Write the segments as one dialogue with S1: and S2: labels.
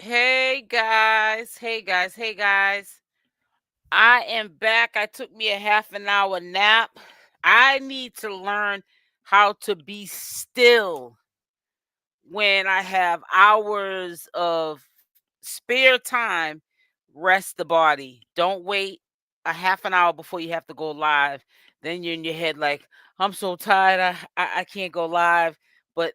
S1: Hey guys, hey guys, hey guys. I am back. I took me a half an hour nap. I need to learn how to be still when I have hours of spare time. Rest the body. Don't wait a half an hour before you have to go live. Then you're in your head like, I'm so tired. I can't go live. But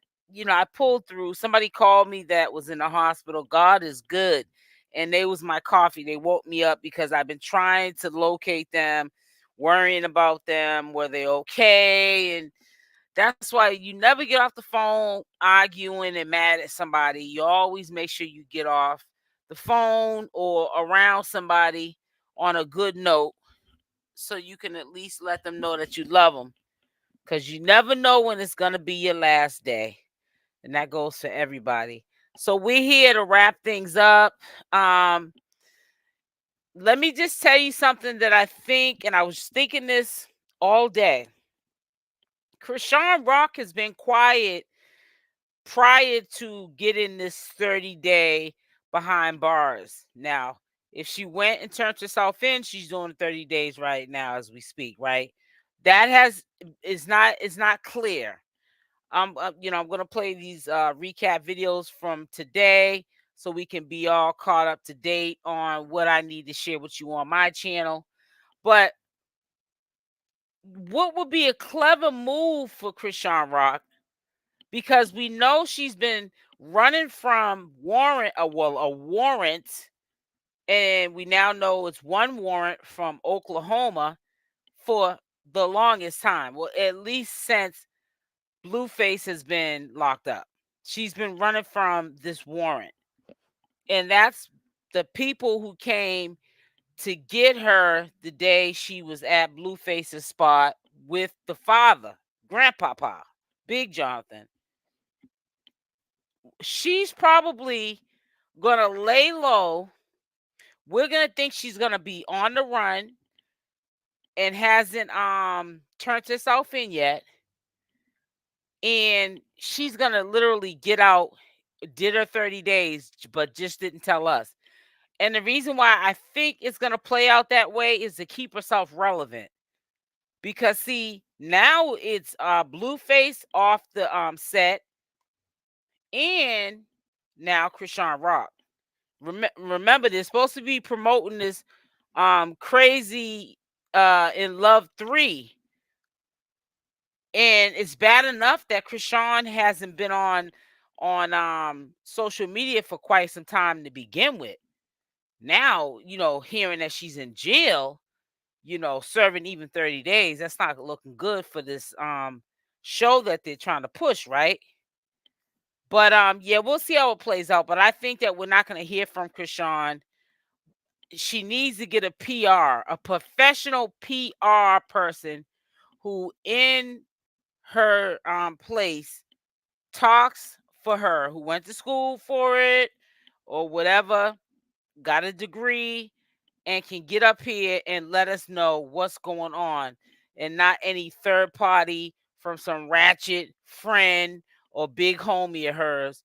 S1: I pulled through. Somebody called me that was in the hospital. God is good. And they was my coffee. They woke me up because I've been trying to locate them, worrying about them. Were they okay? And that's why you never get off the phone arguing and mad at somebody. You always make sure you get off the phone or around somebody on a good note so you can at least let them know that you love them, because you never know when it's going to be your last day. And that goes for everybody. So we're here to wrap things up. Um, Let me just tell you something that I think, and I was thinking this all day. Chrisean Rock has been quiet prior to getting this 30-day behind bars. Now, if she went and turned herself in, she's doing 30 days right now as we speak, right? That has is not clear. I'm gonna play these recap videos from today so we can be all caught up to date on what I need to share with you on my channel. But what would be a clever move for Chrisean Rock, because we know she's been running from a warrant, and we now know it's one warrant from Oklahoma for the longest time. Well, at least since Blueface has been locked up. She's been running from this warrant. And that's the people who came to get her the day she was at Blueface's spot with the father, Grandpapa, Big Jonathan. She's probably gonna lay low. We're gonna think she's gonna be on the run and hasn't turned herself in yet. And she's gonna literally get out, did her 30 days, but just didn't tell us. And the reason why I think it's gonna play out that way is to keep herself relevant. Because see, now it's Blueface off the set, and now Chrisean Rock. Remember, they're supposed to be promoting this crazy in love 3, and it's bad enough that Chrisean hasn't been on social media for quite some time to begin with. Now, hearing that she's in jail, serving even 30 days, that's not looking good for this show that they're trying to push, right? But yeah, we'll see how it plays out. But I think that we're not going to hear from Chrisean. She needs to get a PR, a professional PR person who in her place talks for her, who went to school for it or whatever, got a degree, and can get up here and let us know what's going on, and not any third party from some ratchet friend or big homie of hers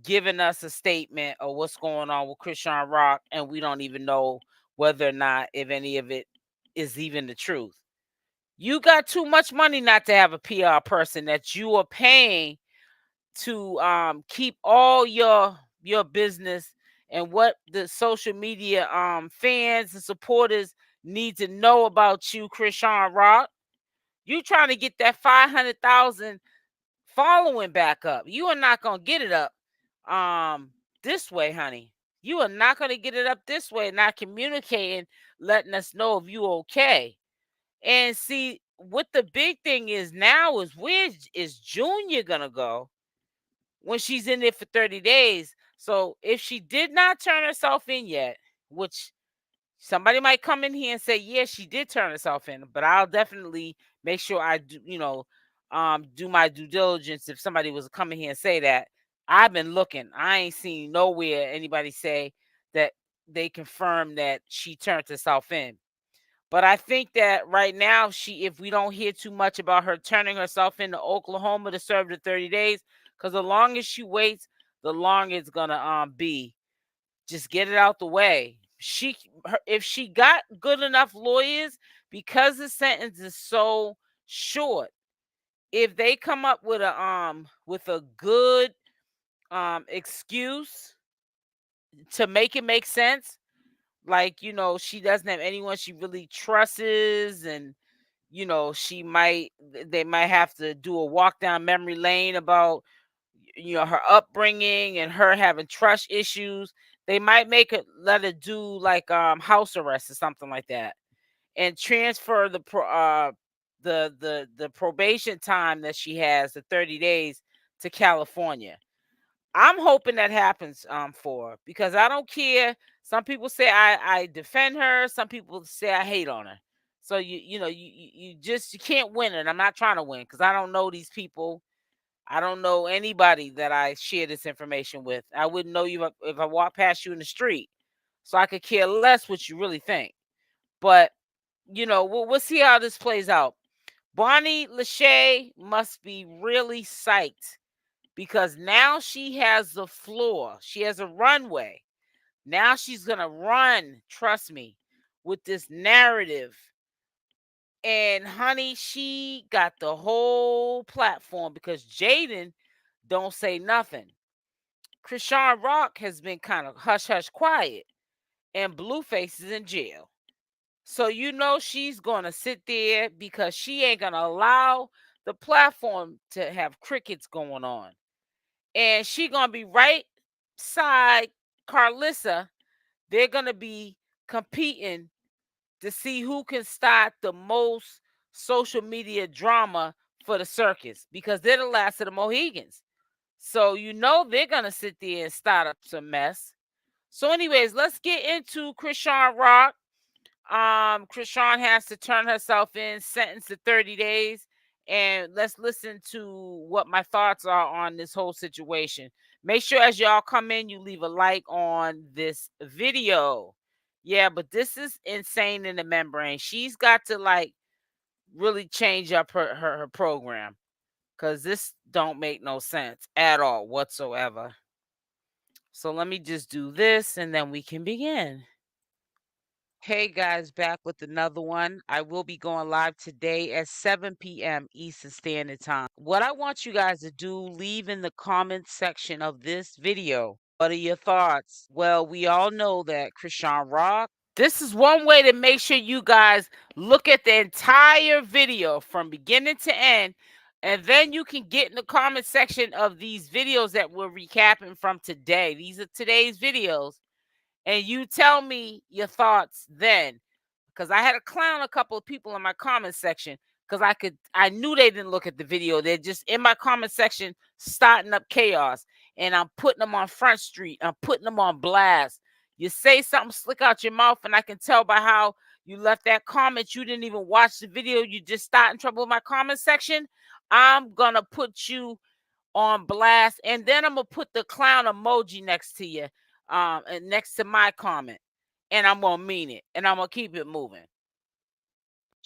S1: giving us a statement of what's going on with Chrisean Rock, and we don't even know whether or not if any of it is even the truth. You got too much money not to have a PR person that you are paying to keep all your business and what the social media fans and supporters need to know about you, Chrisean Rock. You trying to get that 500,000 following back up. You are not gonna get it up this way, honey. You are not gonna get it up this way, not communicating, letting us know if you okay. And see, what the big thing is now is, where is Junior gonna go when she's in there for 30 days? So if she did not turn herself in yet, which somebody might come in here and say, yeah, she did turn herself in, but I'll definitely make sure I do, do my due diligence if somebody was coming here and say that. I've been looking. I ain't seen nowhere anybody say that they confirmed that she turned herself in. But I think that right now, if we don't hear too much about her turning herself into Oklahoma to serve the 30 days, because the longer she waits, the longer it's gonna be Just get it out the way. If she got good enough lawyers, because the sentence is so short, if they come up with a good excuse to make it make sense, like, she doesn't have anyone she really trusts, and they might have to do a walk down memory lane about her upbringing and her having trust issues. They might let her do like house arrest or something like that, and transfer the probation time that she has, the 30 days, to California. I'm hoping that happens for her, because I don't care. Some people say I defend her. Some people say I hate on her. So you can't win it. I'm not trying to win, because I don't know these people. I don't know anybody that I share this information with. I wouldn't know you if I walk past you in the street. So I could care less what you really think. But we'll see how this plays out. Bonnie Lachey must be really psyched, because now she has the floor. She has a runway. Now she's going to run, trust me, with this narrative. And honey, she got the whole platform, because Jaidyn don't say nothing. Chrisean Rock has been kind of hush hush quiet, and Blueface is in jail. So she's going to sit there, because she ain't going to allow the platform to have crickets going on. And she going to be right side Carlissa. They're going to be competing to see who can start the most social media drama for the circus, because they're the last of the Mohegans. So they're going to sit there and start up some mess. So anyways, let's get into Chrisean Rock. Chrisean has to turn herself in, sentenced to 30 days. And let's listen to what my thoughts are on this whole situation. Make sure as y'all come in, you leave a like on this video. Yeah, but this is insane in the membrane. She's got to really change up her program, because this don't make no sense at all whatsoever. So let me just do this, and then we can begin. Hey guys, back with another one. I will be going live today at 7 p.m. Eastern Standard Time. What I want you guys to do, leave in the comment section of this video. What are your thoughts? Well, we all know that Chrisean Rock. This is one way to make sure you guys look at the entire video from beginning to end, and then you can get in the comment section of these videos that we're recapping from today. These are today's videos, and you tell me your thoughts then, because I had to clown a couple of people in my comment section, because I knew they didn't look at the video. They're just in my comment section starting up chaos, and I'm putting them on Front Street. I'm putting them on blast. You say something slick out your mouth, and I can tell by how you left that comment, you didn't even watch the video. You just starting trouble with my comment section. I'm gonna put you on blast, and then I'm gonna put the clown emoji next to you, and next to my comment, and I'm gonna mean it, and I'm gonna keep it moving.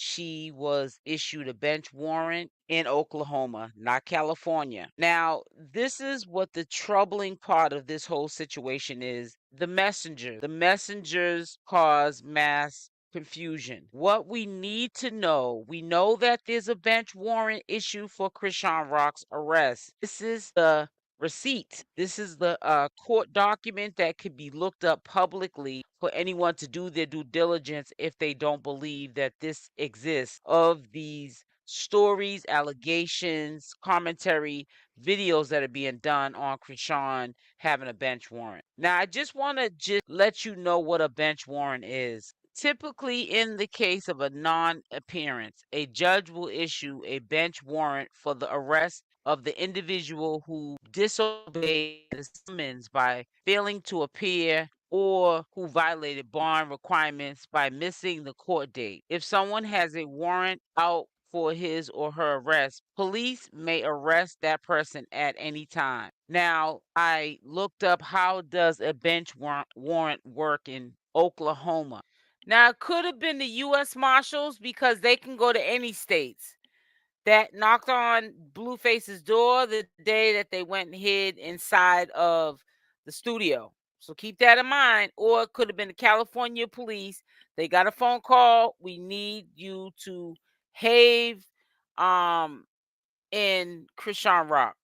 S1: She was issued a bench warrant in Oklahoma, not California. Now, this is what the troubling part of this whole situation is. The messenger. The messengers cause mass confusion. What we need to know, we know that there's a bench warrant issued for Chrisean Rock's arrest. This is the receipt. This is the court document that could be looked up publicly for anyone to do their due diligence if they don't believe that this exists, of these stories, allegations, commentary, videos that are being done on Chrisean having a bench warrant. Now, I just want to let you know what a bench warrant is. Typically, in the case of a non-appearance, a judge will issue a bench warrant for the arrest of the individual who disobeyed the summons by failing to appear, or who violated bond requirements by missing the court date. If someone has a warrant out for his or her arrest, police may arrest that person at any time. Now, I looked up, how does a bench warrant work in Oklahoma? Now, it could have been the U.S. Marshals, because they can go to any states, that knocked on Blueface's door the day that they went and hid inside of the studio. So keep that in mind. Or it could have been the California police. They got a phone call. We need you to have in Chrisean Rock.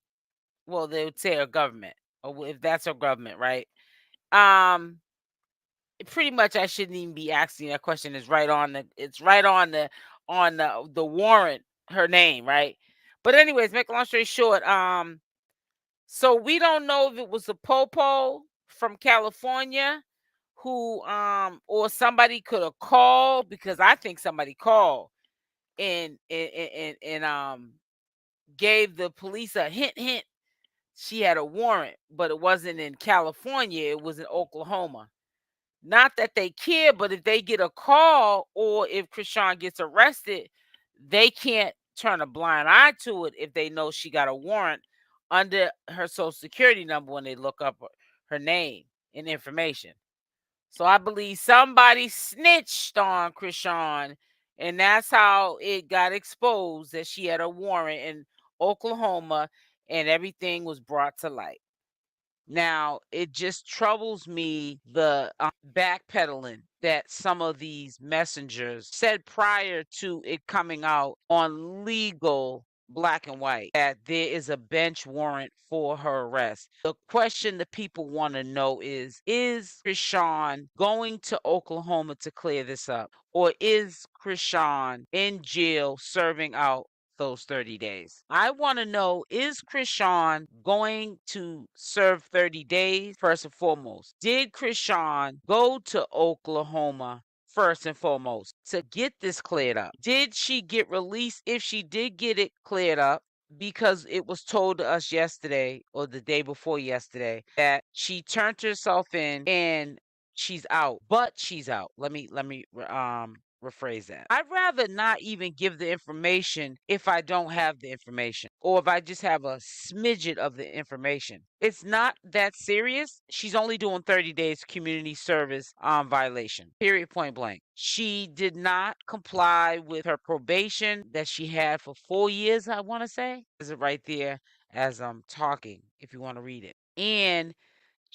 S1: Well, they would say a government, or if that's a government, right? Um, Pretty much I shouldn't even be asking that question. It's right on the warrant, her name, right? But anyways, make a long story short, so we don't know if it was a popo from California who or somebody could have called, because I think somebody called and gave the police a hint she had a warrant, but it wasn't in California, it was in Oklahoma. Not that they care, but if they get a call or if Chrisean gets arrested, they can't turn a blind eye to it if they know she got a warrant under her social security number when they look up her name and information. So I believe somebody snitched on Chrisean, and that's how it got exposed that she had a warrant in Oklahoma and everything was brought to light. Now, it just troubles me the backpedaling that some of these messengers said prior to it coming out on legal black and white that there is a bench warrant for her arrest. The question that people want to know is Chrisean going to Oklahoma to clear this up? Or is Chrisean in jail serving out those 30 days? I want to know, is Chrisean going to serve 30 days first and foremost? Did Chrisean go to Oklahoma first and foremost to get this cleared up? Did she get released if she did get it cleared up? Because it was told to us yesterday or the day before yesterday that she turned herself in and she's out, but she's out. Let me rephrase that. I'd rather not even give the information if I don't have the information or if I just have a smidget of the information. It's not that serious. She's only doing 30 days community service violation. Period, point blank. She did not comply with her probation that she had for 4 years, I want to say. Is it right there as I'm talking if you want to read it. And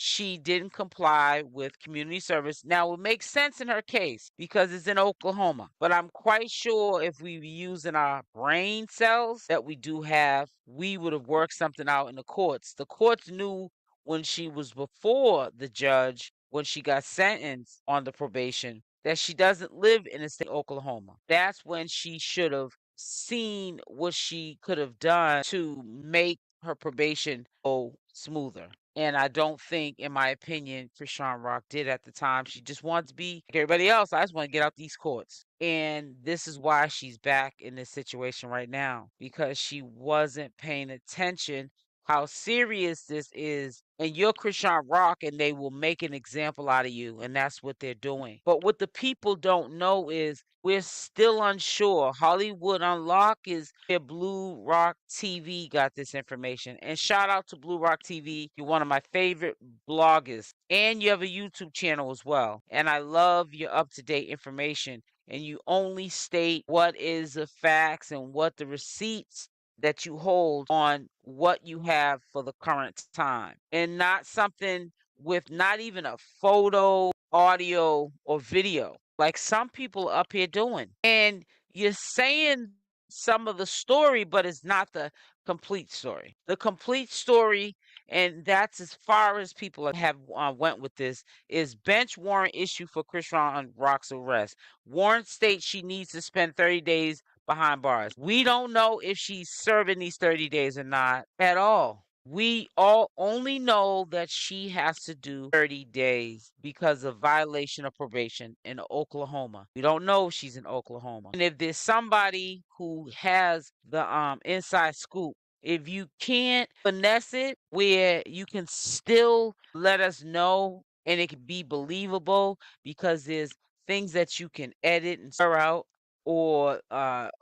S1: she didn't comply with community service. Now, it makes sense in her case because it's in Oklahoma, but I'm quite sure if we were using our brain cells that we do have, we would have worked something out in the courts. The courts knew when she was before the judge, when she got sentenced on the probation, that she doesn't live in the state of Oklahoma. That's when she should have seen what she could have done to make her probation go smoother. And I don't think, in my opinion, Chrisean Rock did at the time. She just wanted to be like everybody else. I just want to get out these courts. And this is why she's back in this situation right now, because she wasn't paying attention how serious this is. And you're Chrisean Rock, and they will make an example out of you. And that's what they're doing. But what the people don't know is we're still unsure. Hollywood Unlock is where Blue Rock TV got this information. And shout out to Blue Rock TV. You're one of my favorite bloggers. And you have a YouTube channel as well. And I love your up-to-date information. And you only state what is the facts and what the receipts that you hold on what you have for the current time. And not something with not even a photo, audio, or video like some people up here doing. And you're saying some of the story, but it's not the complete story. The complete story, and that's as far as people have went with this, is bench warrant issue for Chrisean Rock's arrest. Warrant states she needs to spend 30 days behind bars. We don't know if she's serving these 30 days or not at all. We all only know that she has to do 30 days because of violation of probation in Oklahoma. We don't know if she's in Oklahoma. And if there's somebody who has the inside scoop, if you can't finesse it where you can still let us know and it can be believable because there's things that you can edit and stir out or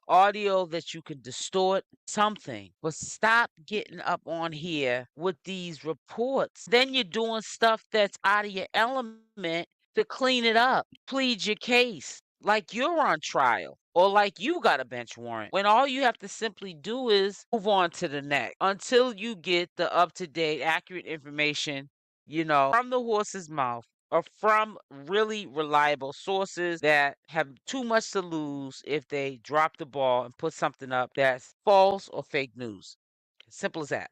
S1: audio that you can distort something. But stop getting up on here with these reports. Then you're doing stuff that's out of your element to clean it up. Plead your case like you're on trial or like you got a bench warrant, when all you have to simply do is move on to the next until you get the up-to-date accurate information from the horse's mouth or from really reliable sources that have too much to lose if they drop the ball and put something up that's false or fake news. Simple as that.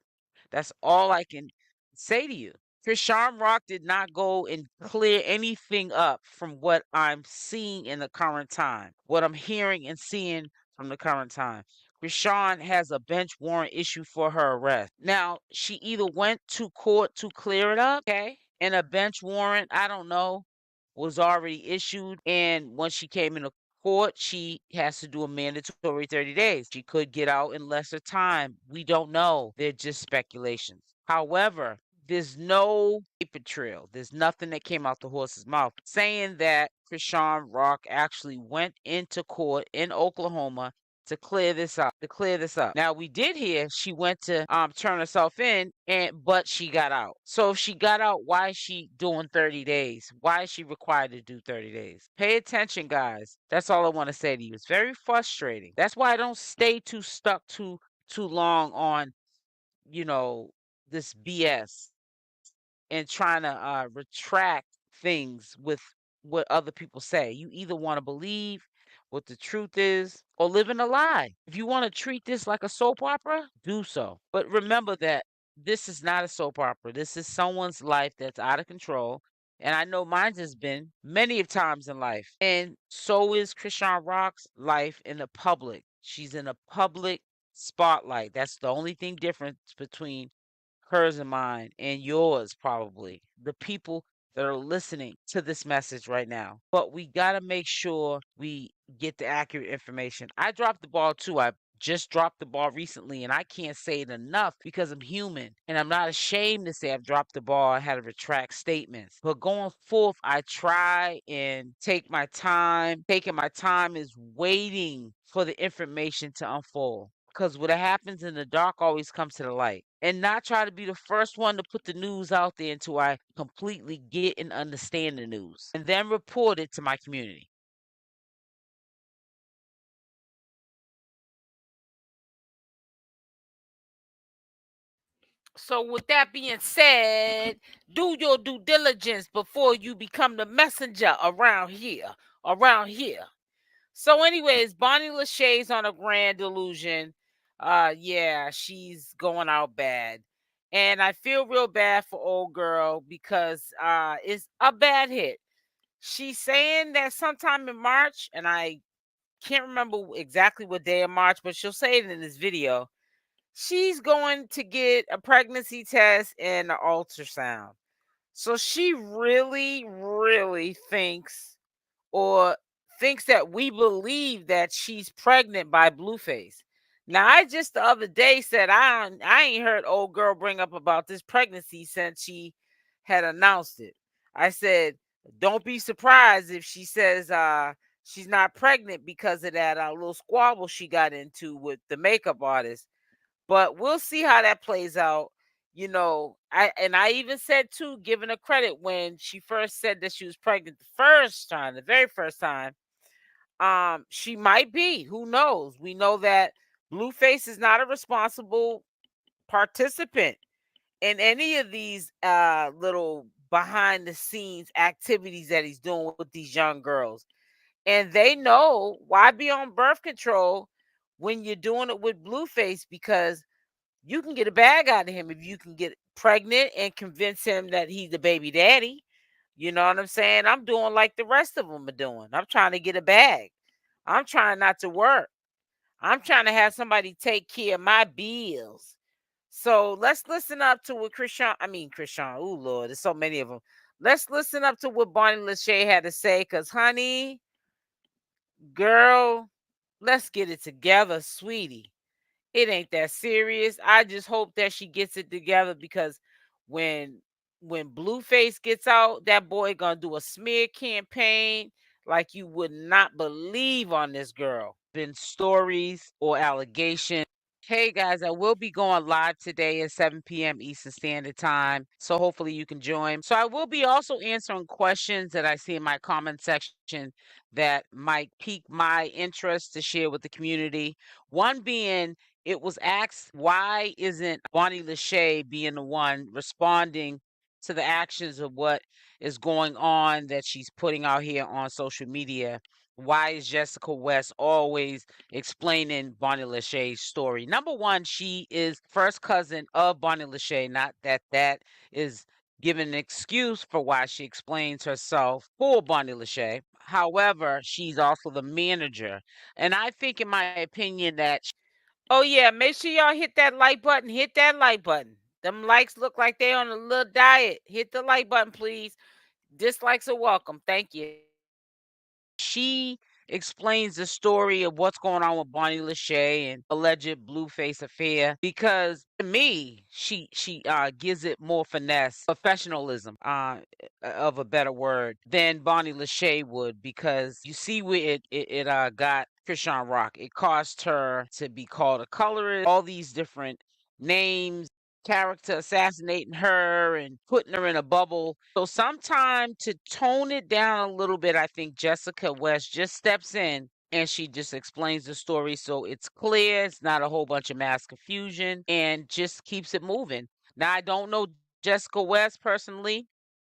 S1: That's all I can say to you. Chrisean Rock did not go and clear anything up from what I'm seeing in the current time, what I'm hearing and seeing from the current time. Chrisean has a bench warrant issued for her arrest. Now, she either went to court to clear it up, okay, and a bench warrant, I don't know, was already issued. And when she came into court, she has to do a mandatory 30 days. She could get out in lesser time. We don't know. They're just speculations. However, there's no paper trail. There's nothing that came out the horse's mouth saying that Chrisean Rock actually went into court in Oklahoma to clear this up. Now we did hear she went to turn herself in, but she got out. So if she got out, why is she doing 30 days? Why is she required to do 30 days? Pay attention, guys. That's all I want to say to you. It's very frustrating. That's why I don't stay too stuck too long on, this BS and trying to retract things with what other people say. You either want to believe what the truth is or live in a lie. If you want to treat this like a soap opera, do so. But remember that this is not a soap opera. This is someone's life that's out of control. And I know mine has been many of times in life. And so is Chrisean Rock's life in the public. She's in a public spotlight. That's the only thing different between hers and mine and yours, probably the people that are listening to this message right now. But we got to make sure we get the accurate information. I dropped the ball too. I just dropped the ball recently, and I can't say it enough because I'm human and I'm not ashamed to say I've dropped the ball. I had to retract statements, but going forth, I try and take my time. Taking my time is waiting for the information to unfold, because what happens in the dark always comes to the light. And not try to be the first one to put the news out there until I completely get and understand the news and then report it to my community. So, with that being said, do your due diligence before you become the messenger around here. Around here. So, anyways, Bonnie Lachey's on a grand delusion. Yeah, she's going out bad. And I feel real bad for old girl because it's a bad hit. She's saying that sometime in March, and I can't remember exactly what day of March, but she'll say it in this video. She's going to get a pregnancy test and an ultrasound. So she really, really thinks that we believe that she's pregnant by Blueface. Now, I just the other day said I ain't heard old girl bring up about this pregnancy since she had announced it. I said, don't be surprised if she says she's not pregnant because of that little squabble she got into with the makeup artist. But we'll see how that plays out. I even said too, giving her credit when she first said that she was pregnant the very first time. She might be. Who knows? We know that Blueface is not a responsible participant in any of these little behind the scenes activities that he's doing with these young girls. And they know why be on birth control when you're doing it with Blueface, because you can get a bag out of him if you can get pregnant and convince him that he's the baby daddy. You know what I'm saying? I'm doing like the rest of them are doing. I'm trying to get a bag. I'm trying not to work. I'm trying to have somebody take care of my bills. So let's listen up to what Chrisean. Oh Lord, there's so many of them. Let's listen up to what Bonnie Lachey had to say, because honey, girl, let's get it together, sweetie. It ain't that serious. I just hope that she gets it together, because when Blueface gets out, that boy gonna do a smear campaign like you would not believe on this girl. Been stories or allegations. Hey guys, I will be going live today at 7 p.m. Eastern Standard Time. So hopefully you can join. So I will be also answering questions that I see in my comment section that might pique my interest to share with the community. One being, it was asked, why isn't Bonnie Lachey being the one responding to the actions of what is going on that she's putting out here on social media. Why is Jessica West always explaining Bonnie Lachey's story? Number one, she is first cousin of Bonnie Lachey. Not that that is giving an excuse for why she explains herself for Bonnie Lachey. However, she's also the manager. And I think, in my opinion, that. Oh, yeah, make sure y'all hit that like button. Hit that like button. Them likes look like they on a little diet. Hit the like button, please. Dislikes are welcome. Thank you. She explains the story of what's going on with Bonnie Lachey and alleged Blueface affair, because to me, she gives it more finesse, professionalism, of a better word, than Bonnie Lachey would, because you see where it got Chrisean Rock. It caused her to be called a colorist, all these different names, character assassinating her and putting her in a bubble. So sometime to tone it down a little bit, I think Jessica West just steps in and she just explains the story so it's clear, it's not a whole bunch of mass confusion, and just keeps it moving. Now, I don't know Jessica West personally.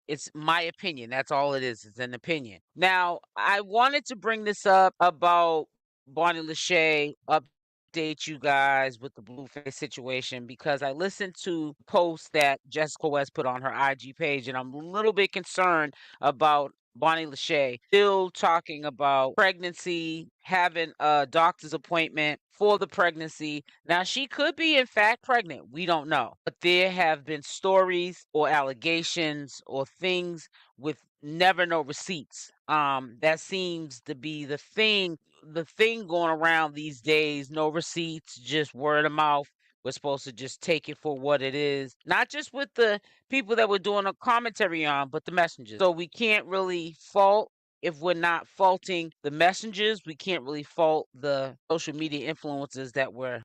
S1: It's my opinion. That's all it is. It's an opinion. Now, I wanted to bring this up about Bonnie Lachey, update you guys with the Blueface situation, because I listened to posts that Jessica West put on her IG page, and I'm a little bit concerned about Bonnie Lachey still talking about pregnancy, having a doctor's appointment for the pregnancy. Now, she could be, in fact, pregnant. We don't know. But there have been stories or allegations or things with never no receipts. That seems to be the thing going around these days. No receipts, just word of mouth. We're supposed to just take it for what it is, not just with the people that we're doing a commentary on, but the messengers. So we can't really fault. If we're not faulting the messengers, we can't really fault the social media influencers that we're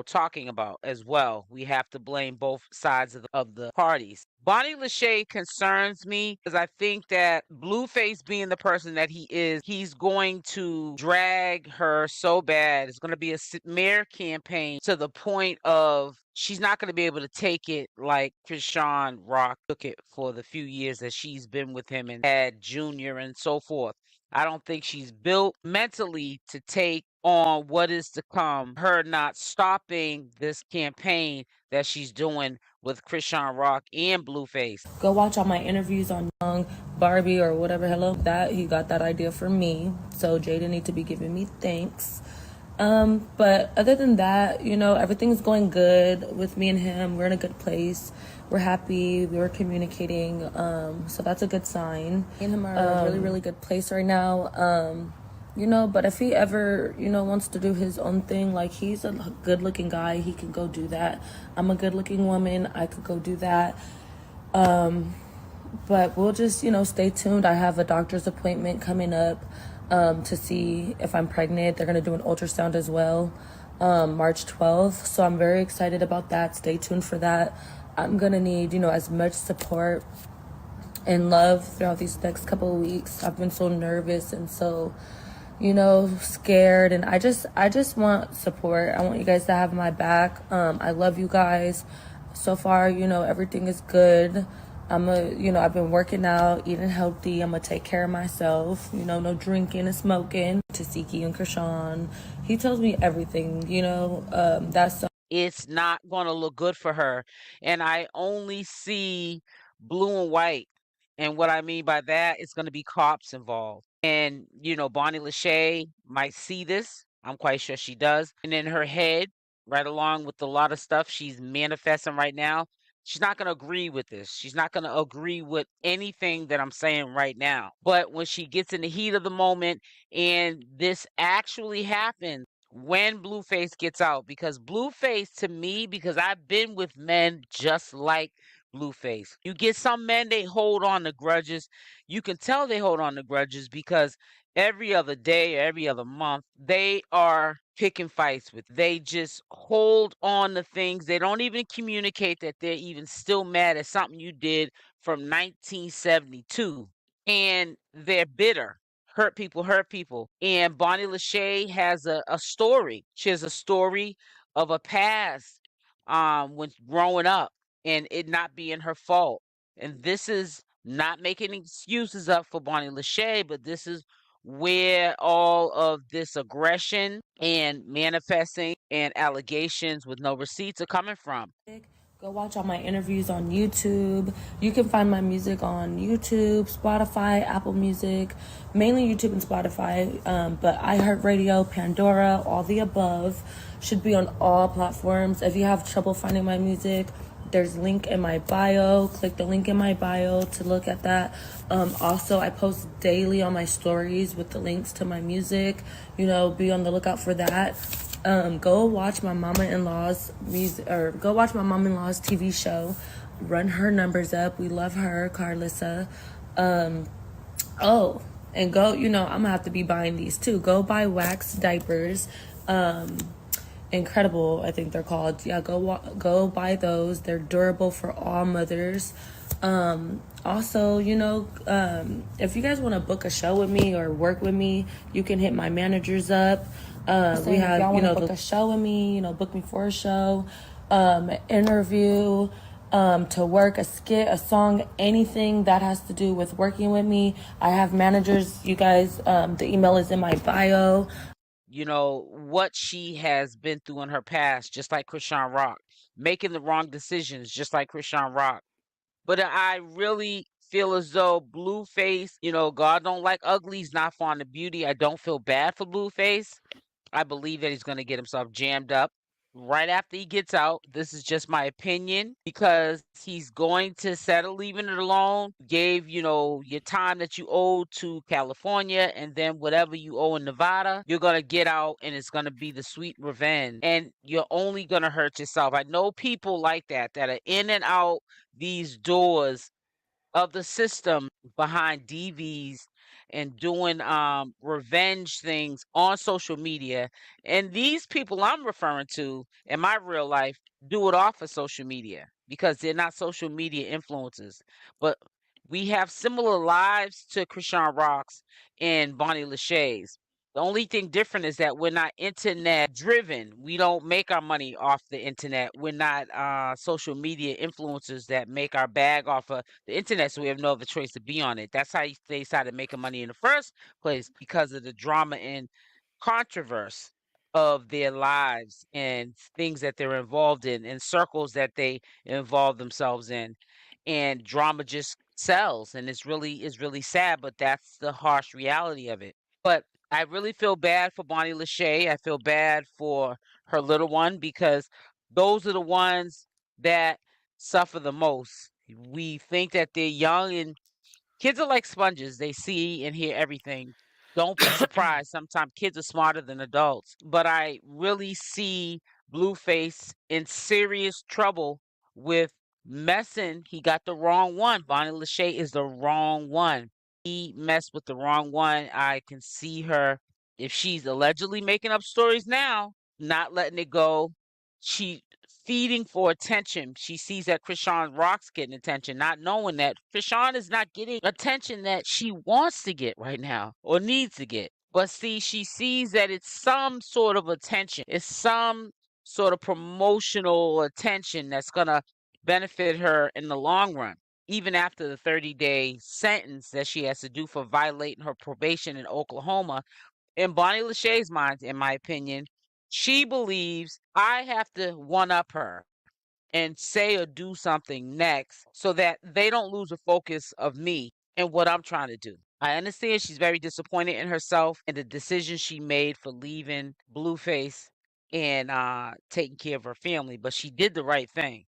S1: talking about as well. We have to blame both sides of the parties. Bonnie Lachey concerns me because I think that Blueface, being the person that he is, he's going to drag her so bad. It's going to be a smear campaign to the point of she's not going to be able to take it like Chrisean Rock took it for the few years that she's been with him and had Junior and so forth. I don't think she's built mentally to take on what is to come, her not stopping this campaign that she's doing with Chrisean Rock and Blueface.
S2: Go watch all my interviews on Young, Barbie, or whatever. Hello, that he got that idea from me. So Jaidyn need to be giving me thanks. But other than that, everything's going good with me and him. We're in a good place. We're happy. We were communicating. So that's a good sign. Me and him are in a really, really good place right now. But if he ever, wants to do his own thing, like, he's a good looking guy, he can go do that. I'm a good looking woman, I could go do that. But we'll just, stay tuned. I have a doctor's appointment coming up to see if I'm pregnant. They're going to do an ultrasound as well, March 12th. So I'm very excited about that. Stay tuned for that. I'm going to need, as much support and love throughout these next couple of weeks. I've been so nervous and so, scared, and I just want support. I want you guys to have my back. I love you guys. So far, everything is good. I've been working out, eating healthy. I'm gonna take care of myself. No drinking and smoking. Tasiki and Chrisean, he tells me everything. That's
S1: It's not going to look good for her. And I only see blue and white. And what I mean by that, it's going to be cops involved. And, Bonnie Lachey might see this. I'm quite sure she does. And in her head, right along with a lot of stuff she's manifesting right now, she's not going to agree with this. She's not going to agree with anything that I'm saying right now. But when she gets in the heat of the moment and this actually happens, when Blueface gets out, because Blueface, to me, because I've been with men just like Blueface. You get some men, they hold on to grudges. You can tell they hold on to grudges because every other day or every other month, they are picking fights with. They just hold on to things. They don't even communicate that they're even still mad at something you did from 1972. And they're bitter. Hurt people hurt people. And Bonnie Lachey has a story. She has a story of a past when growing up and it not being her fault. And this is not making excuses up for Bonnie Lachey, but this is where all of this aggression and manifesting and allegations with no receipts are coming from.
S2: Go watch all my interviews on YouTube. You can find my music on YouTube, Spotify, Apple Music, mainly YouTube and Spotify, but iHeartRadio, Pandora, all the above should be on all platforms. If you have trouble finding my music, there's a link in my bio. Click the link in my bio to look at that. Also, I post daily on my stories with the links to my music. Be on the lookout for that. Go watch my mama-in-law's music, or go watch my mama-in-law's TV show. Run her numbers up. We love her, Carlissa. Oh, and go. I'm gonna have to be buying these too. Go buy wax diapers. Incredible, I think they're called. Yeah, go buy those. They're durable for all mothers. Also, if you guys want to book a show with me or work with me, you can hit my managers up. We have, y'all want to book a show with me, book me for a show, interview, to work, a skit, a song, anything that has to do with working with me. I have managers, you guys. The email is in my bio.
S1: What she has been through in her past, just like Chrisean Rock, making the wrong decisions, just like Chrisean Rock. But I really feel as though Blueface, God don't like ugly. He's not fond of beauty. I don't feel bad for Blueface. I believe that he's going to get himself jammed up right after he gets out. This is just my opinion, because he's going to settle leaving it alone. Gave, your time that you owe to California, and then whatever you owe in Nevada, you're going to get out, and it's going to be the sweet revenge. And you're only going to hurt yourself. I know people like that are in and out these doors of the system behind DVs and doing revenge things on social media. And these people I'm referring to in my real life do it off of social media because they're not social media influencers. But we have similar lives to Chrisean Rock's and Bonnie Lachey's. The only thing different is that we're not internet driven. We don't make our money off the internet. We're not social media influencers that make our bag off of the internet, so we have no other choice to be on it. That's how they started making money in the first place, because of the drama and controversy of their lives and things that they're involved in and circles that they involve themselves in. And drama just sells, and it's really sad, but that's the harsh reality of it. But I really feel bad for Bonnie Lachey. I feel bad for her little one, because those are the ones that suffer the most. We think that they're young, and kids are like sponges. They see and hear everything. Don't be surprised. Sometimes kids are smarter than adults. But I really see Blueface in serious trouble with messing. He got the wrong one. Bonnie Lachey is the wrong one. He messed with the wrong one. I can see her, if she's allegedly making up stories now, not letting it go. She feeding for attention. She sees that Chrisean Rock's getting attention, not knowing that Chrisean is not getting attention that she wants to get right now or needs to get. But see, she sees that it's some sort of attention. It's some sort of promotional attention that's going to benefit her in the long run, even after the 30-day sentence that she has to do for violating her probation in Oklahoma. In Bonnie Lachey's mind, in my opinion, she believes I have to one up her and say or do something next so that they don't lose the focus of me and what I'm trying to do. I understand she's very disappointed in herself and the decision she made for leaving Blueface and taking care of her family, but she did the right thing.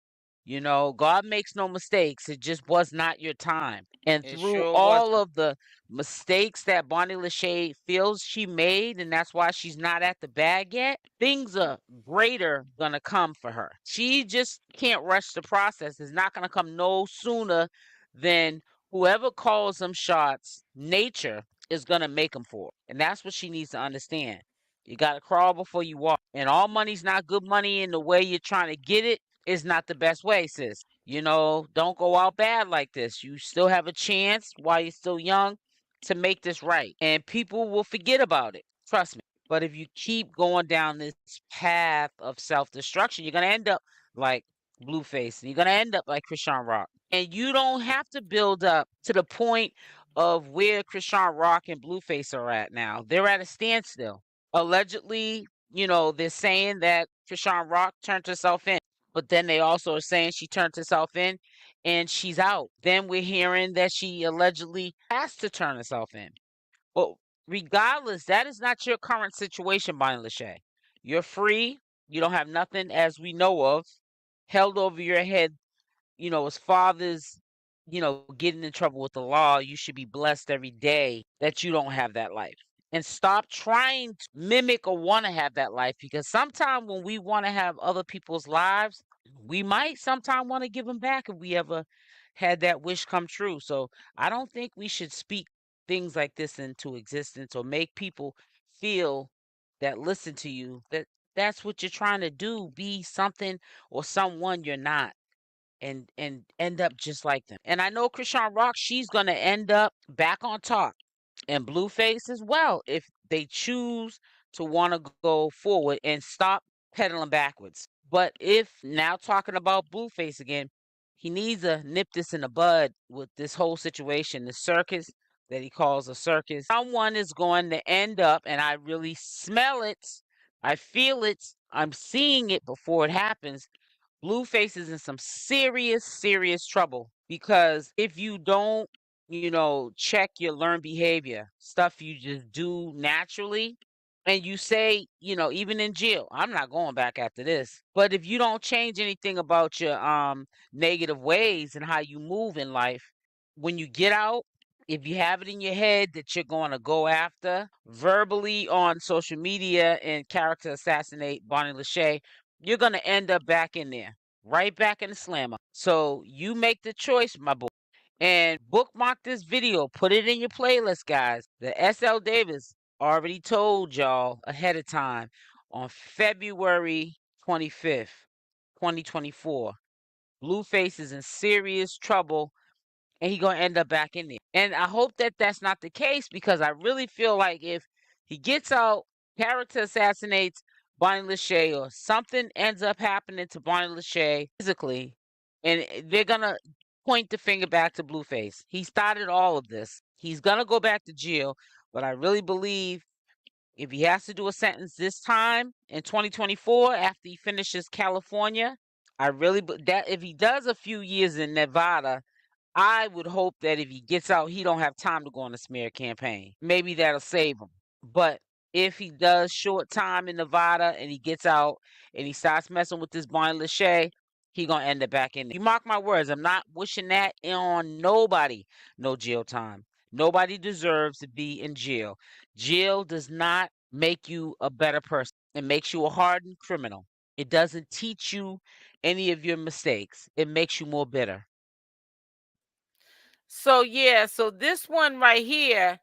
S1: God makes no mistakes. It just was not your time. And
S3: It
S1: through
S3: sure
S1: all
S3: wasn't.
S1: of the mistakes that Bonnie Lachey feels she made, and that's why she's not at the bag yet, things are greater gonna come for her. She just can't rush the process. It's not gonna come no sooner than whoever calls them shots, nature is gonna make them for her. And that's what she needs to understand. You gotta crawl before you walk. And all money's not good money, and the way you're trying to get it is not the best way, sis. Don't go out bad like this. You still have a chance while you're still young to make this right. And people will forget about it. Trust me. But if you keep going down this path of self destruction, you're going to end up like Blueface, and you're going to end up like Chrisean Rock. And you don't have to build up to the point of where Chrisean Rock and Blueface are at now. They're at a standstill. Allegedly, they're saying that Chrisean Rock turned herself in, but then they also are saying she turned herself in and she's out. Then we're hearing that she allegedly has to turn herself in. But regardless, that is not your current situation, Bonnie Lachey. You're free. You don't have nothing, as we know of, held over your head, as fathers, getting in trouble with the law. You should be blessed every day that you don't have that life. And stop trying to mimic or want to have that life, because sometimes when we want to have other people's lives, we might sometime want to give them back if we ever had that wish come true. So I don't think we should speak things like this into existence or make people feel that listen to you that that's what you're trying to do, be something or someone you're not, and end up just like them. And I know Chrisean Rock, she's gonna end up back on top, and Blueface as well, if they choose to want to go forward and stop pedaling backwards. But if, now talking about Blueface again, he needs to nip this in the bud with this whole situation, the circus that he calls a circus. Someone is going to end up, and I really smell it, I feel it, I'm seeing it before it happens. Blueface is in some serious, serious trouble, because if you don't, check your learned behavior, stuff you just do naturally, and you say, even in jail, I'm not going back after this. But if you don't change anything about your negative ways and how you move in life, when you get out, if you have it in your head that you're going to go after verbally on social media and character assassinate Bonnie Lachey, you're going to end up back in there, right back in the slammer. So you make the choice, my boy. And bookmark this video, put it in your playlist, guys. The SL Davis already told y'all ahead of time on February 25th, 2024. Blueface is in serious trouble and he gonna end up back in there. And I hope that that's not the case, because I really feel like if he gets out, character assassinates Bonnie Lachey, or something ends up happening to Bonnie Lachey physically, and they're gonna point the finger back to Blueface. He started all of this. He's gonna go back to jail, but I really believe if he has to do a sentence this time in 2024 after he finishes California, I really that if he does a few years in Nevada, I would hope that if he gets out, he don't have time to go on a smear campaign. Maybe that'll save him. But if he does short time in Nevada and he gets out and he starts messing with this Bonnie Lachey, he gonna end up back in there. You mark my words. I'm not wishing that on nobody. No jail time. Nobody deserves to be in jail. Jail does not make you a better person. It makes you a hardened criminal. It doesn't teach you any of your mistakes. It makes you more bitter.
S3: So yeah, so this one right here,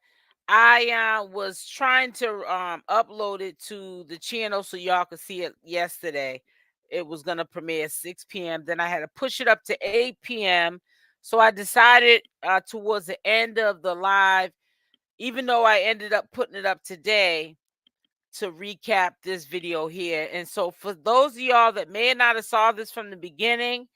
S3: I was trying to upload it to the channel so y'all could see it yesterday. It was gonna premiere at 6 p.m. Then I had to push it up to 8 p.m. So I decided towards the end of the live, even though I ended up putting it up today, to recap this video here. And so for those of y'all that may not have saw this from the beginning,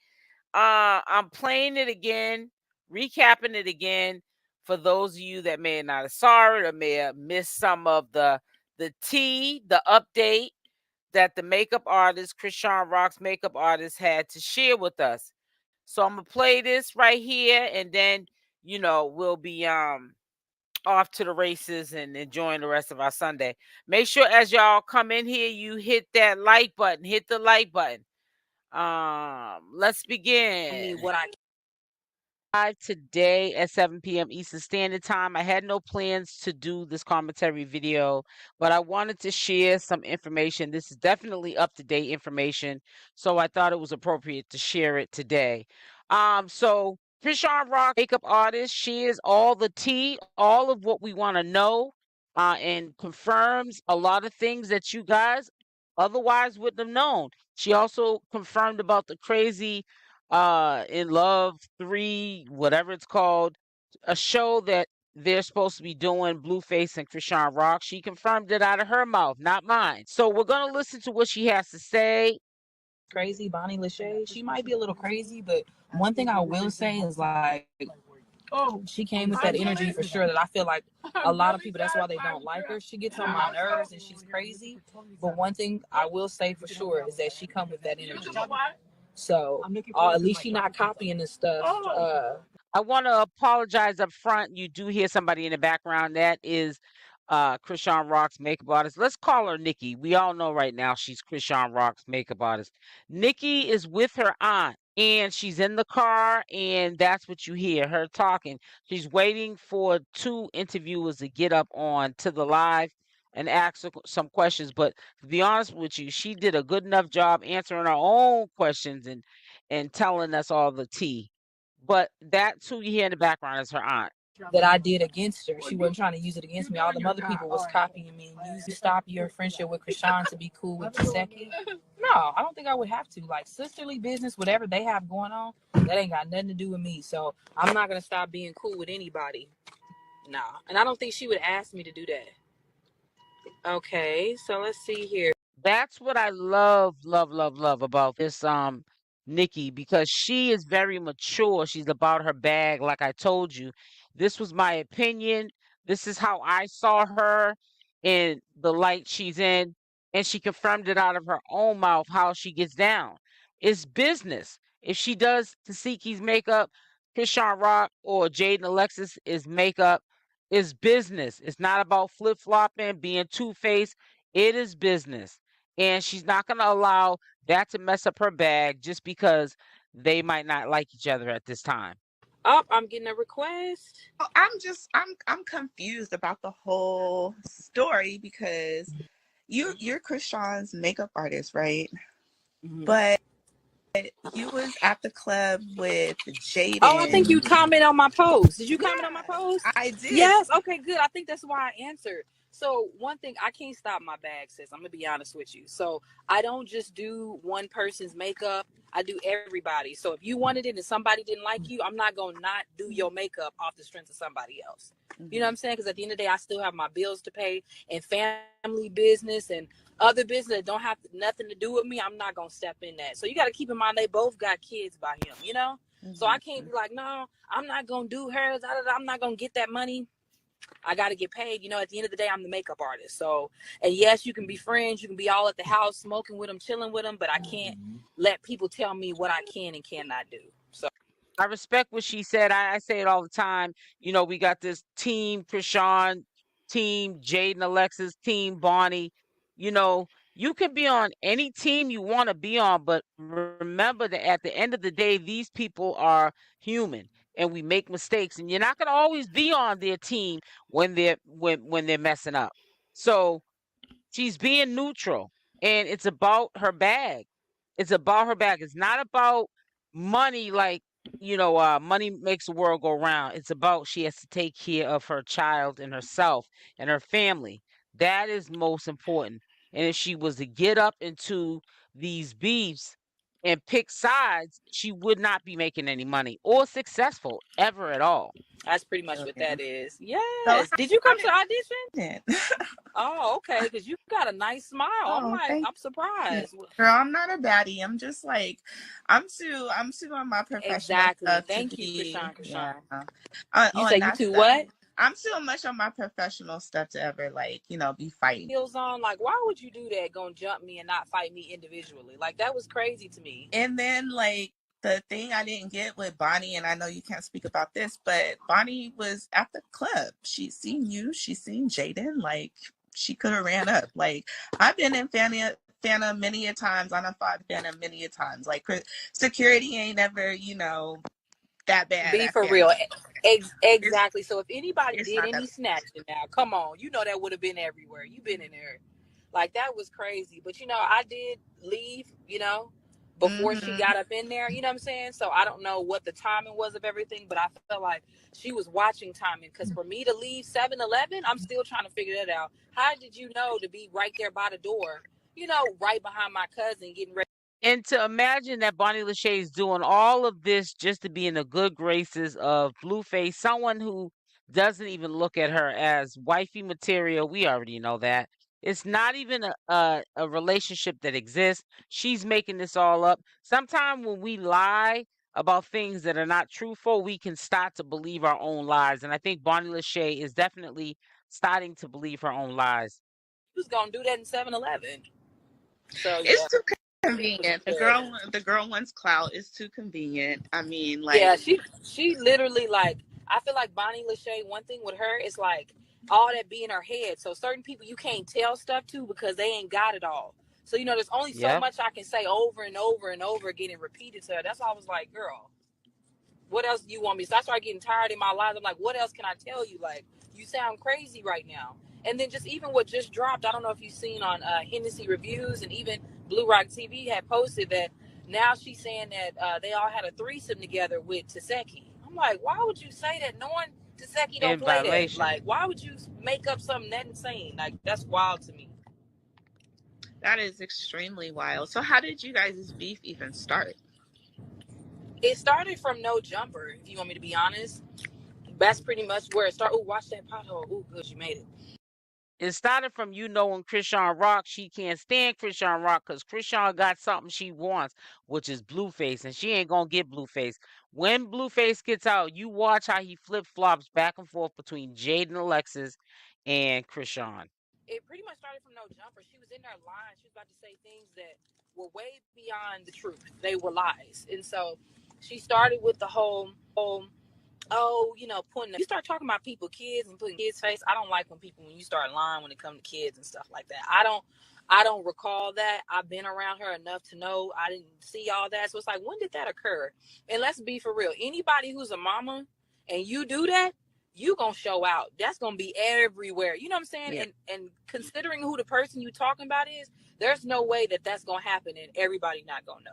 S3: I'm playing it again, recapping it again for those of you that may not have saw it or may have missed some of the the update that the makeup artist, Chrisean Rock's makeup artist, had to share with us. So I'm gonna play this right here, and then we'll be off to the races and enjoying the rest of our Sunday. Make sure as y'all come in here, you hit that like button, hit the like button. Let's begin.
S1: What I live today at 7 p.m. Eastern Standard Time. I had no plans to do this commentary video, but I wanted to share some information. This is definitely up-to-date information, so I thought it was appropriate to share it today. So Chrisean Rock, makeup artist, shares all the tea, all of what we want to know, and confirms a lot of things that you guys otherwise wouldn't have known. She also confirmed about the crazy in Love 3, whatever it's called, a show that they're supposed to be doing, Blueface and Chrisean Rock. She confirmed it out of her mouth, not mine. So we're going to listen to what she has to say.
S4: crazy, Bonnie Lachey. She might be a little crazy, but one thing I will say is like, she came with that energy for sure. That I feel like a lot of people, that's why they don't like her. She gets on my nerves and she's crazy. But one thing I will say for sure is that she come with that energy. So at least she not copying this stuff.
S3: I want to apologize up front. You do hear somebody in the background. That is Chrisean Rock's makeup artist. Let's call her Nikki. We all know right now she's Chrisean Rock's makeup artist. Nikki is with her aunt and she's in the car, and that's what you hear her talking. She's waiting for two interviewers to get up on to the live and ask her some questions. But to be honest with you, she did a good enough job answering her own questions and telling us all the tea. But that's who you hear in the background is her aunt.
S4: That I did against her. She wasn't trying to use it against me. All the other people was copying me and using stop your friendship with Chrisean to be cool with Kiseki. No, I don't think I would have to. Like sisterly business, whatever they have going on, that ain't got nothing to do with me. So I'm not gonna stop being cool with anybody. Nah. And I don't think she would ask me to do that. Okay, so let's see here.
S3: That's what I love about this Nikki, because she is very mature. She's about her bag. Like I told you, this was my opinion. This is how I saw her in the light she's in, and she confirmed it out of her own mouth how she gets down. It's business. If she does Tasiki's makeup, Chrisean Rock or Jaidyn Alexis is makeup, is business. It's not about flip flopping, being two faced. It is business, and she's not going to allow that to mess up her bag just because they might not like each other at this time.
S4: Oh, I'm getting a request.
S5: I'm confused about the whole story because you're Chrisean's makeup artist, right? Mm-hmm. But you was at the club with Jaidyn.
S4: Oh, I think you comment on my post. Did you comment on my post?
S5: I did.
S4: Yes. Okay, good. I think that's why I answered. So one thing, I can't stop my bag, sis. I'm gonna be honest with you. So I don't just do one person's makeup. I do everybody. So if you wanted it and somebody didn't like you, I'm not gonna not do your makeup off the strength of somebody else. You know what I'm saying? Because at the end of the day, I still have my bills to pay and family business and other business that don't have nothing to do with me. I'm not gonna step in that. So you got to keep in mind they both got kids by him. You know. So I can't be like, no, I'm not gonna do hers. I'm not gonna get that money. I got to get paid. You know, at the end of the day, I'm the makeup artist. So, and yes, you can be friends. You can be all at the house smoking with them, chilling with them. But I can't let people tell me what I can and cannot do. So
S3: I respect what she said. I say it all the time. You know, we got this team Chrisean, team Jaidyn Alexis, team Bonnie. You know, you can be on any team you want to be on, but remember that at the end of the day, these people are human and we make mistakes, and you're not going to always be on their team when they're messing up. So she's being neutral, and it's about her bag. It's about her bag. It's not about money, like, money makes the world go round. It's about she has to take care of her child and herself and her family. That is most important. And if she was to get up into these beefs and pick sides, she would not be making any money or successful ever at all.
S4: That's pretty much what that is. Yes. So, did you come to the audition? Oh, okay. Because you got a nice smile. I'm surprised.
S5: Girl, I'm not a baddie. I'm just like, I'm too on my professional
S4: exactly.
S5: stuff.
S4: Thank you, Chrisean.
S5: Yeah.
S4: You say you too what?
S5: I'm too much on my professional stuff to ever be fighting.
S4: Heels on, like, why would you do that? Gonna jump me and not fight me individually? Like, that was crazy to me.
S5: And then the thing I didn't get with Bonnie, and I know you can't speak about this, but Bonnie was at the club. She's seen you. She's seen Jaidyn. Like, she could have ran up. Like, I've been in Fana many a times. I done fought Fana many a times. Like, security ain't ever, that bad.
S4: Be for real. Exactly. So if anybody did any snatching now, come on. You know that would have been everywhere. You've been in there. Like, that was crazy. But, I did leave, before she got up in there, you know what I'm saying? So I don't know what the timing was of everything, but I felt like she was watching timing, because for me to leave 7-Eleven, I'm still trying to figure that out. How did you know to be right there by the door, right behind my cousin getting ready?
S3: And to imagine that Bonnie Lachey is doing all of this just to be in the good graces of Blueface, someone who doesn't even look at her as wifey material. We already know that. It's not even a relationship that exists. She's making this all up. Sometimes when we lie about things that are not truthful, we can start to believe our own lies. And I think Bonnie Lachey is definitely starting to believe her own lies.
S4: Who's gonna do that in 7-Eleven? So yeah,
S5: It's too convenient. The girl wants clout. It's too convenient. I mean, like,
S4: yeah, she literally, like, I feel like Bonnie Lachey, one thing with her is like all that be in her head. So certain people you can't tell stuff to because they ain't got it all. So there's only so much I can say over and over and over again and repeat it to her. That's why I was like, girl, what else do you want me? So I started getting tired in my life. I'm like, what else can I tell you? Like, you sound crazy right now. And then just even what just dropped, I don't know if you've seen on Hennessy Reviews, and even Blue Rock TV had posted that now she's saying that they all had a threesome together with Taseki. I'm like, why would you say that knowing Taseki don't play that? Like, why would you make up something that insane? Like, that's wild to me.
S5: That is extremely wild. So how did you guys' beef even start?
S4: It started from No Jumper, if you want me to be honest. That's pretty much where it started. Ooh, watch that pothole. Ooh, good, you made it.
S3: It started from knowing Chrisean Rock. She can't stand Chrisean Rock because Chrisean got something she wants, which is Blueface, and she ain't gonna get Blueface. When Blueface gets out, you watch how he flip flops back and forth between Jaidyn, Alexis, and Chrisean.
S4: It pretty much started from No Jumper. She was in there lying. She was about to say things that were way beyond the truth. They were lies. And so she started with the whole you start talking about people, kids, and putting kids' face. I don't like when you start lying when it comes to kids and stuff like that. I don't recall that. I've been around her enough to know I didn't see all that. So it's like, when did that occur? And let's be for real. Anybody who's a mama and you do that, you gonna show out. That's gonna be everywhere. You know what I'm saying?
S5: Yeah.
S4: And considering who the person you talking about is, there's no way that that's gonna happen and everybody not gonna know.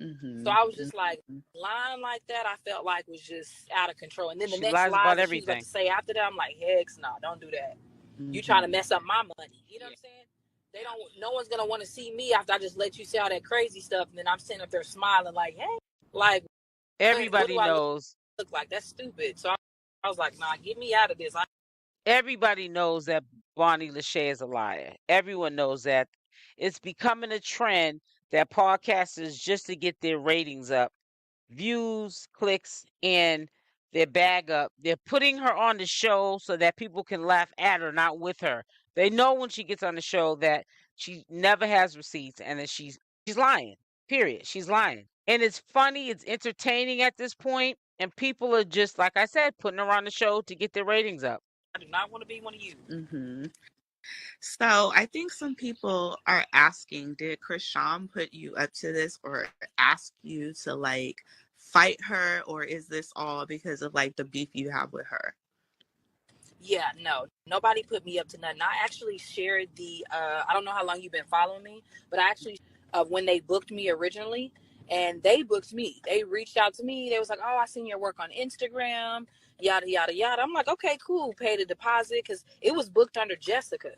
S5: Mm-hmm.
S4: So I was just like, lying like that, I felt like was just out of control. And then the
S3: She
S4: next
S3: lies
S4: lie
S3: about
S4: that she was about
S3: everything.
S4: to say after that, I'm like, heck no, don't do that. You trying to mess up my money. You know what I'm saying? No one's gonna want to see me after I just let you say all that crazy stuff, and then I'm sitting up there smiling like, hey, like,
S3: Everybody
S4: what do I
S3: knows.
S4: look like? That's stupid. So I was like, nah, get me out of this.
S3: Everybody knows that Bonnie Lachey is a liar. Everyone knows that. It's becoming a trend that podcasters, just to get their ratings up, views, clicks, and their bag up, they're putting her on the show so that people can laugh at her, not with her. They know when she gets on the show that she never has receipts and that she's lying. Period. She's lying. And it's funny, it's entertaining at this point, and people are just, like I said, putting her on the show to get their ratings up.
S4: I do not want to be one of you.
S5: Mm-hmm. So I think some people are asking, did Chrisean put you up to this or ask you to like fight her, or is this all because of like the beef you have with her?
S4: Yeah, no, nobody put me up to nothing. I actually shared the, I don't know how long you've been following me, but I actually, when they booked me originally, and they booked me, they reached out to me. They was like, oh, I seen your work on Instagram, yada, yada, yada. I'm like, okay, cool. Paid a deposit because it was booked under Jessica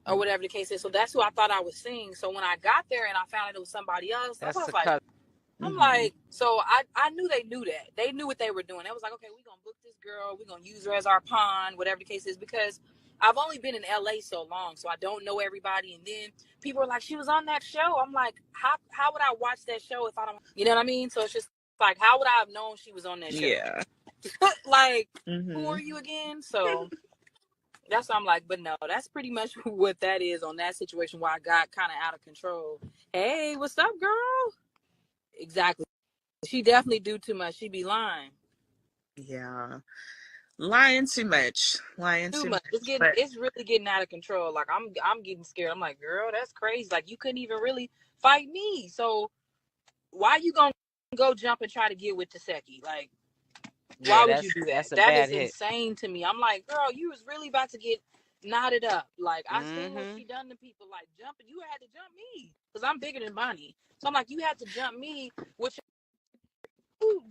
S4: or whatever the case is. So that's who I thought I was seeing. So when I got there and I found out it was somebody else, I was like, I'm like, so I knew they knew that. They knew what they were doing. They was like, okay, we're going to book this girl. We're going to use her as our pawn, whatever the case is, because I've only been in LA so long, so I don't know everybody. And then people were like, she was on that show. I'm like, how would I watch that show if I don't, you know what I mean? So it's just like, how would I have known she was on that show?
S5: Yeah.
S4: Like, who are you again? So that's what I'm like, but no, that's pretty much what that is on that situation where I got kind of out of control. Hey, what's up, girl? Exactly. She definitely do too much. She be lying.
S5: Yeah. Lying too much. Lying too much.
S4: It's really getting out of control. Like I'm getting scared. I'm like, girl, that's crazy. Like, you couldn't even really fight me. So why you gonna go jump and try to get with Taseki? Like, why would you do that? That is insane to me. I'm like, girl, you was really about to get knotted up. Like, I seen what she done to people. Like, jumping, you had to jump me because I'm bigger than Bonnie. So I'm like, you had to jump me, which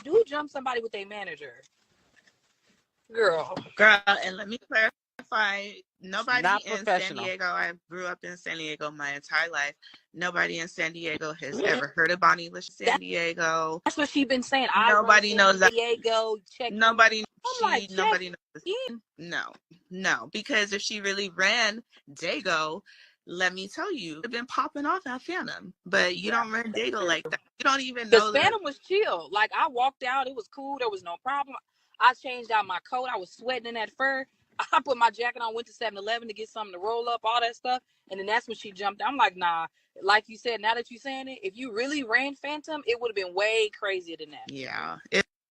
S4: do jump somebody with a manager. Girl,
S5: and let me clarify, nobody in San Diego, I grew up in San Diego my entire life, nobody in San Diego has ever heard of Bonnie Lachey San Diego.
S4: That's what she's been saying.
S5: Nobody knows that.
S4: Diego, check.
S5: Nobody
S4: like,
S5: nobody knows. No, because if she really ran Dago, let me tell you, it's been popping off at Phantom, but you don't run Dago like that. You don't even know
S4: that. Phantom was chill. Like, I walked out, it was cool, there was no problem. I changed out my coat, I was sweating in that fur. I put my jacket on, went to 7-Eleven to get something to roll up, all that stuff, and then that's when she jumped. I'm like, nah. Like you said, now that you're saying it, if you really ran Phantom, it would have been way crazier than that.
S5: Yeah,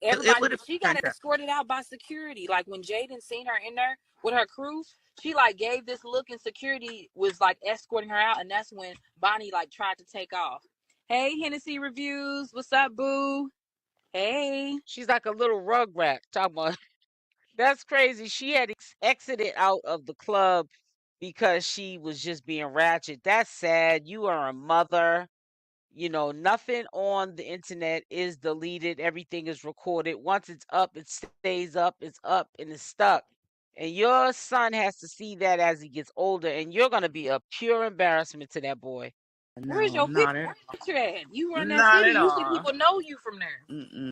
S4: everybody, she got escorted out by security. Like when Jaidyn seen her in there with her crew, she like gave this look, and security was like escorting her out, and that's when Bonnie like tried to take off. Hey, Hennessy Reviews, what's up, boo? Hey,
S3: she's like a little rugrat. Talking about that's crazy. She had exited out of the club because she was just being ratchet. That's sad. You are a mother. You know, nothing on the internet is deleted. Everything is recorded. Once it's up, it stays up. It's up and it's stuck. And your son has to see that as he gets older. And you're going to be a pure embarrassment to that boy.
S4: Where's your picture at? You were in that
S5: Not
S4: city.
S5: at
S4: Usually
S5: all.
S4: people know you from there.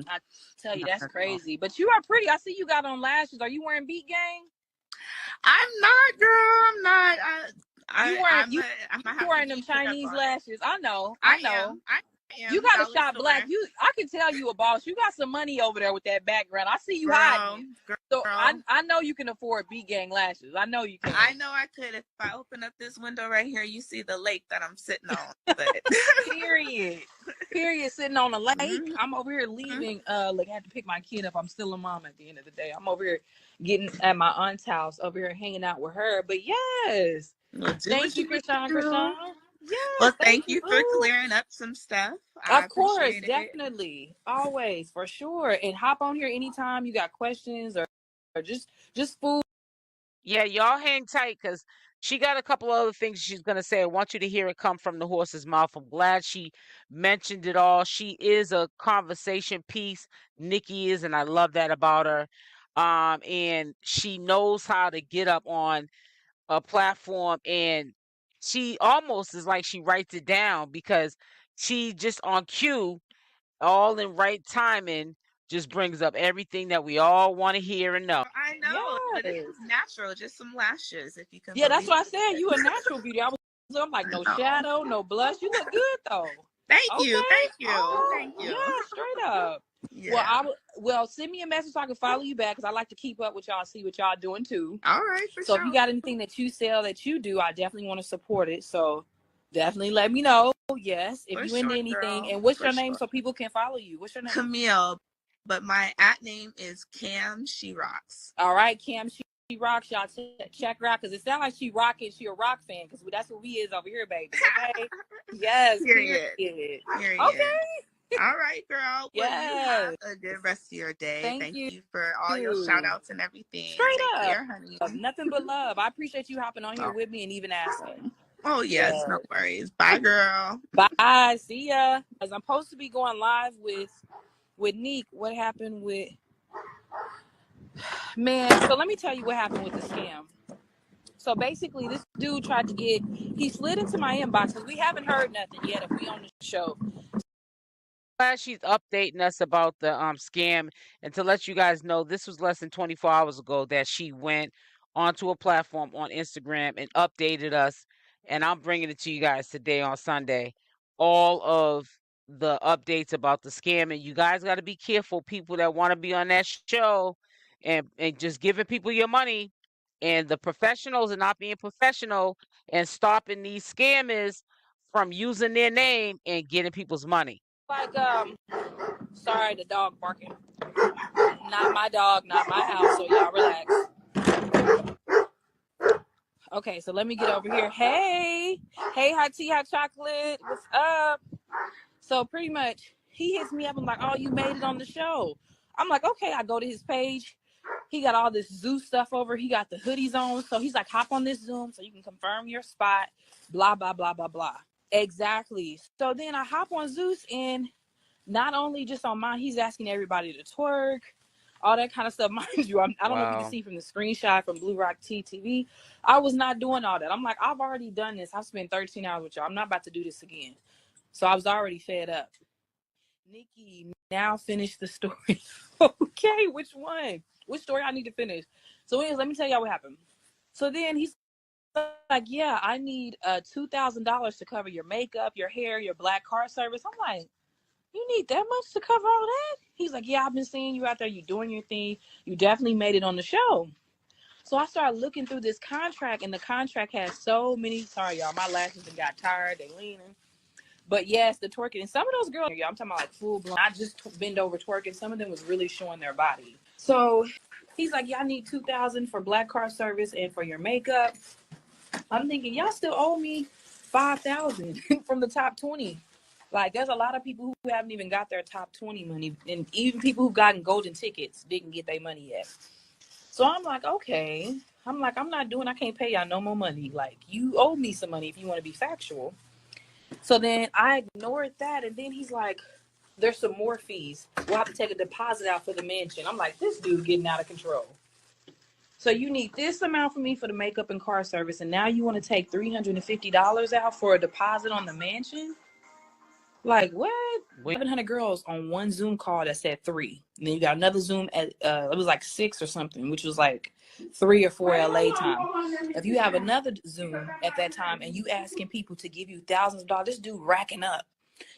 S4: I tell you, that's crazy. But you are pretty. I see you got on lashes. Are you wearing Beat Gang?
S5: I'm not, girl. I'm not.
S4: You wearing them Chinese lashes. I know. I am. You got a shot black. I can tell you a boss. You got some money over there with that background. I see you hiding. So I know you can afford Beat Gang lashes. I know you can.
S5: I know I could. If I open up this window right here, you see the lake that I'm sitting on. But
S4: Period. Sitting on a lake. I'm over here leaving. Like I had to pick my kid up. I'm still a mom at the end of the day. I'm over here getting at my aunt's house, over here hanging out with her. But yes. Thank you, Chrisean.
S5: Yes, well, thank you for clearing up some stuff.
S4: Of course, definitely. Always, for sure. And hop on here anytime you got questions or just food.
S3: Yeah, y'all hang tight because she got a couple other things she's going to say. I want you to hear it come from the horse's mouth. I'm glad she mentioned it all. She is a conversation piece. Nikki is, and I love that about her. And she knows how to get up on a platform, and she almost is like she writes it down because she just on cue, all in right timing, just brings up everything that we all want to hear and know.
S5: I know, but it's natural, just some lashes, if you can.
S4: Yeah, that's what I said. You a natural beauty. I'm like, no shadow, no blush. You look good though.
S5: Thank you.
S4: Yeah, straight up. Yeah. Well, send me a message so I can follow you back because I like to keep up with y'all, see what y'all doing too.
S5: All right, for sure.
S4: So if you got anything that you sell that you do, I definitely want to support it. So definitely let me know. Yes, if you into anything. Girl. And what's your name so people can follow you? What's your name?
S5: Camille, but my @ name is Cam She Rocks.
S4: All right, Cam She Rocks. Y'all check her out because it sounds like she rocking. She a rock fan because that's what we is over here, baby. Okay. Yes.
S5: Period.
S4: Okay.
S5: All right, girl. Well, you have a good rest of your day. Thank you for all your shout outs and everything.
S4: Straight
S5: up.
S4: Care, honey. Nothing but love. I appreciate you hopping on here with me and even asking.
S5: Oh, yes. No worries. Bye, girl.
S4: Bye. See ya. As I'm supposed to be going live with Neek. What happened with... Man, so let me tell you what happened with the scam. So basically, this dude tried to he slid into my inbox because we haven't heard nothing yet if we on the show.
S3: Glad she's updating us about the scam, and to let you guys know, this was less than 24 hours ago that she went onto a platform on Instagram and updated us, and I'm bringing it to you guys today on Sunday. All of the updates about the scam, and you guys got to be careful, people that want to be on that show and just giving people your money, and the professionals are not being professional and stopping these scammers from using their name and getting people's money.
S4: Like, sorry, the dog barking. Not my dog, not my house, so y'all relax. Okay, so let me get over here. Hey, hot tea, hot chocolate. What's up? So pretty much, he hits me up and like, oh, you made it on the show. I'm like, okay. I go to his page. He got all this Zeus stuff over. He got the hoodies on. So he's like, hop on this Zoom so you can confirm your spot. Blah, blah, blah, blah, blah. Exactly. So then I hop on Zeus, and not only just on mine, he's asking everybody to twerk, all that kind of stuff. Mind you, I don't know if you can see from the screenshot from Blue Rock TV. I was not doing all that. I'm like, I've already done this. I've spent 13 hours with y'all. I'm not about to do this again. So I was already fed up. Nikki, now finish the story. Okay, which one? Which story I need to finish? So anyways, let me tell y'all what happened. So then he's like, yeah, I need $2,000 to cover your makeup, your hair, your black car service. I'm like, you need that much to cover all that? He's like, yeah, I've been seeing you out there. You doing your thing. You definitely made it on the show. So I started looking through this contract, and the contract has so many. Sorry, y'all, my lashes got tired. They leaning. But yes, the twerking. And some of those girls, y'all, I'm talking about like full blown. I just bend over twerking. Some of them was really showing their body. So he's like, yeah, I need 2,000 for black car service and for your makeup. I'm thinking, y'all still owe me 5,000 from the top 20. Like, there's a lot of people who haven't even got their top 20 money, and even people who've gotten golden tickets didn't get their money yet. So I'm like, okay. I'm like, I'm not doing. I can't pay y'all no more money. Like, you owe me some money if you want to be factual. So then I ignored that, and then he's like, there's some more fees. We'll have to take a deposit out for the mansion. I'm like, this dude getting out of control. So you need this amount for me for the makeup and car service, and now you want to take $350 out for a deposit on the mansion? Like, what? 700 girls on one Zoom call that said 3. And then you got another Zoom at, it was like 6 or something, which was like 3 or 4 LA time. If you have another Zoom at that time and you asking people to give you thousands of dollars, this dude racking up.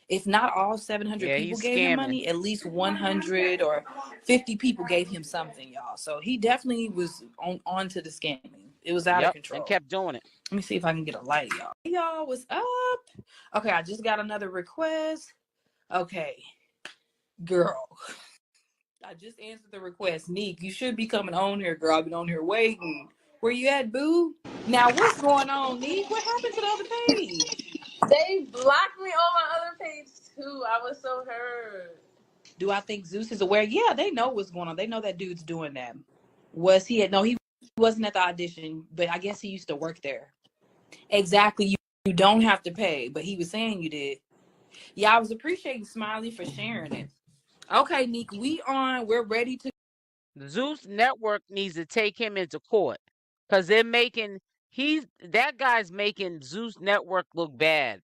S4: If not all 700 people gave him money, at least 100 or 50 people gave him something, y'all. So he definitely was on to the scamming. It was out of control.
S3: And kept doing it.
S4: Let me see if I can get a light, y'all. Hey, y'all, what's up? Okay, I just got another request. Okay, girl. I just answered the request. Neek, you should be coming on here, girl. I've been on here waiting. Where you at, boo? Now, what's going on, Neek? What happened to the other page?
S6: They blocked me on my other page, too. I was so hurt.
S4: Do I think Zeus is aware? Yeah, they know what's going on. They know that dude's doing that. Was he at? No, he wasn't at the audition, but I guess he used to work there. Exactly. You don't have to pay, but he was saying you did. Yeah, I was appreciating Smiley for sharing it. Okay, Neek, we're ready to.
S3: The Zeus Network needs to take him into court because that guy's making Zeus Network look bad.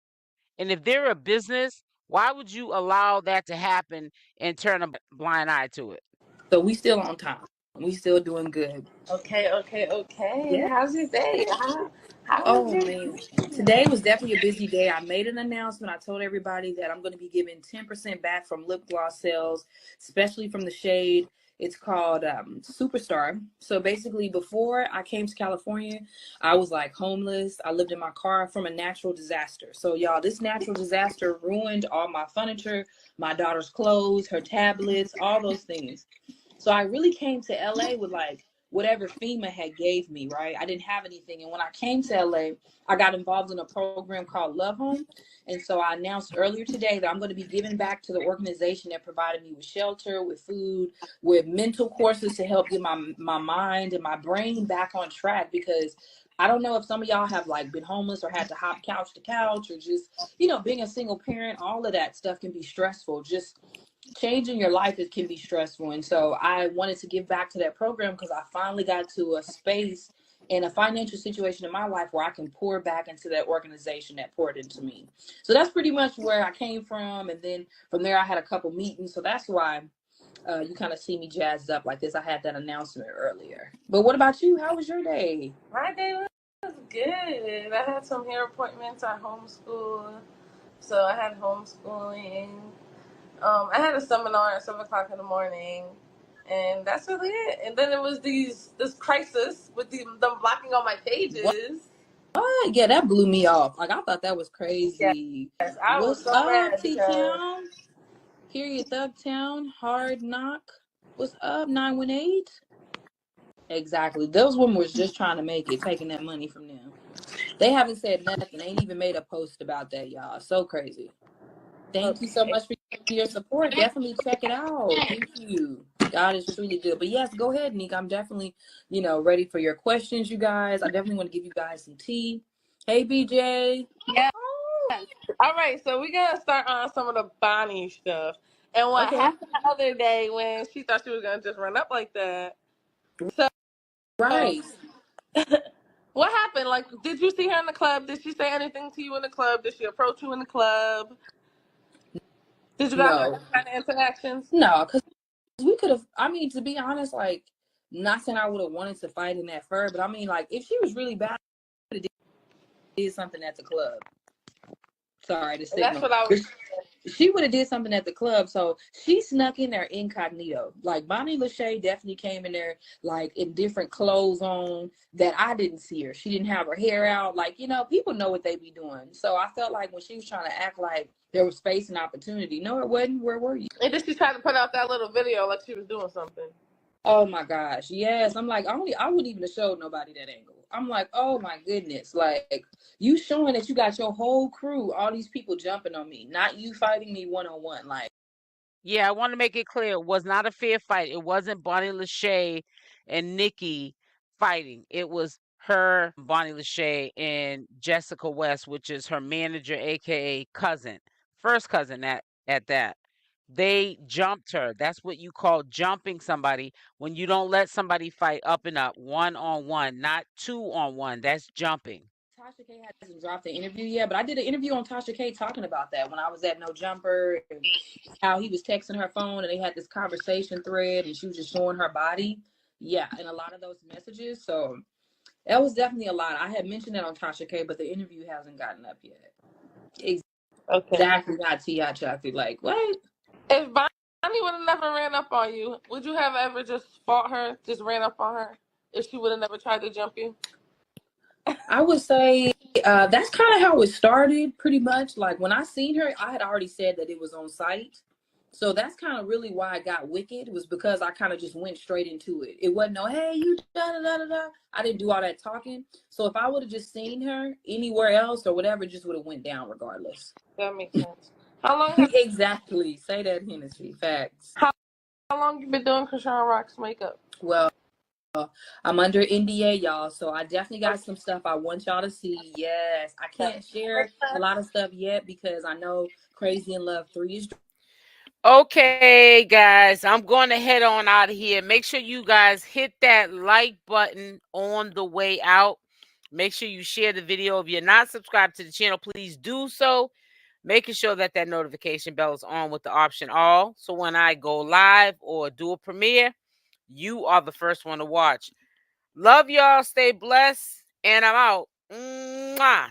S3: And if they're a business, why would you allow that to happen and turn a blind eye to it?
S4: So we still on time. We still doing good.
S6: Okay.
S4: Yeah.
S6: How's your day?
S4: Oh, man. Today was definitely a busy day. I made an announcement. I told everybody that I'm going to be giving 10% back from lip gloss sales, especially from the shade. It's called Superstar. So basically, before I came to California, I was like homeless. I lived in my car from a natural disaster. So y'all, this natural disaster ruined all my furniture, my daughter's clothes, her tablets, all those things. So I really came to LA with like whatever FEMA had gave me, right? I didn't have anything. And when I came to LA, I got involved in a program called Love Home. And so I announced earlier today that I'm going to be giving back to the organization that provided me with shelter, with food, with mental courses to help get my mind and my brain back on track. Because I don't know if some of y'all have like been homeless or had to hop couch to couch or just, being a single parent, all of that stuff can be stressful. Just changing your life, it can be stressful. And so I wanted to give back to that program because I finally got to a space in a financial situation in my life where I can pour back into that organization that poured into me. So that's pretty much where I came from. And then from there, I had a couple meetings. So that's why you kind of see me jazzed up like this. I had that announcement earlier. But what about you? How was your day?
S6: My day was good. I had some hair appointments. I homeschool. So I had homeschooling. I had a seminar at 7 o'clock in the morning. And that's really it. And then it was this crisis with them blocking all my pages.
S4: What? Yeah, that blew me off. Like, I thought that was crazy.
S6: Yes, I was so mad
S4: T-Town? Hear you, Thugtown, Hard Knock. What's up, 918? Exactly. Those women was just trying to make it, taking that money from them. They haven't said nothing. They ain't even made a post about that, y'all. So crazy. Thank you so much for your support. Definitely check it out. Thank you. God is truly good. But yes, go ahead, Nick. I'm definitely, ready for your questions, you guys. I definitely want to give you guys some tea. Hey, BJ.
S6: Yeah. All right, so we're going to start on some of the Bonnie stuff. And what happened the other day when she thought she was going to just run up like that. So,
S4: right.
S6: What happened? Like, did you see her in the club? Did she say anything to you in the club? Did she approach you in the club? Did you guys have
S2: No,
S6: any kind of interactions?
S2: no, because we could have. I mean, to be honest, like, not saying I would have wanted to fight in that fur, but I mean, like, if she was really bad, I would have did something at the club. Sorry, the
S6: And that's
S2: signal.
S6: what I was.
S2: She would have did something at the club, so she snuck in there incognito. Like Bonnie Lachey definitely came in there like in different clothes on that I didn't see her. She didn't have her hair out. Like, you know, people know what they be doing. So I felt like when she was trying to act like there was space and opportunity, no, it wasn't. Where were you?
S6: And then she tried to put out that little video like she was doing something.
S2: Oh my gosh, yes. I'm like, I wouldn't even have showed nobody that angle. I'm like, oh my goodness, like you showing that you got your whole crew, all these people jumping on me, not you fighting me one on one. Like,
S3: Yeah, I want to make it clear. It was not a fair fight. It wasn't Bonnie Lachey and Nikki fighting. It was her, Bonnie Lachey, and Jessica West, which is her manager, aka cousin, first cousin at that. They jumped her. That's what you call jumping somebody when you don't let somebody fight up and up, one on one, not two on one. That's jumping.
S2: Tasha K hasn't dropped the interview yet, but I did an interview on Tasha K talking about that when I was at No Jumper and how he was texting her phone and they had this conversation thread and she was just showing her body. Yeah, and a lot of those messages. So that was definitely a lot. I had mentioned that on Tasha K, but the interview hasn't gotten up yet.
S6: Okay.
S2: Exactly, not T.I. Chocolate. Like, what?
S6: If Bonnie would have never ran up on you, would you have ever just fought her, just ran up on her, if she would have never tried to jump you?
S2: I would say that's kind of how it started, pretty much. Like when I seen her, I had already said that it was on site. So that's kind of really why I got wicked, was because I kind of just went straight into it. It wasn't no, hey, you da da da da da. I didn't do all that talking. So if I would have just seen her anywhere else or whatever, it just would have went down regardless.
S6: That makes sense. How long have
S2: Exactly. Say that, Hennessy. Facts.
S6: how long you been doing Chrisean Rock's makeup?
S2: Well, I'm under NDA, y'all. So I definitely got some stuff I want y'all to see. Yes. I can't share a lot of stuff yet because I know Crazy in Love 3 is.
S3: Okay, guys, I'm going to head on out of here. Make sure you guys hit that like button on the way out. Make sure you share the video. If you're not subscribed to the channel, please do so. Making sure that that notification bell is on with the option all. So when I go live or do a premiere, you are the first one to watch. Love y'all. Stay blessed. And I'm out. Mwah.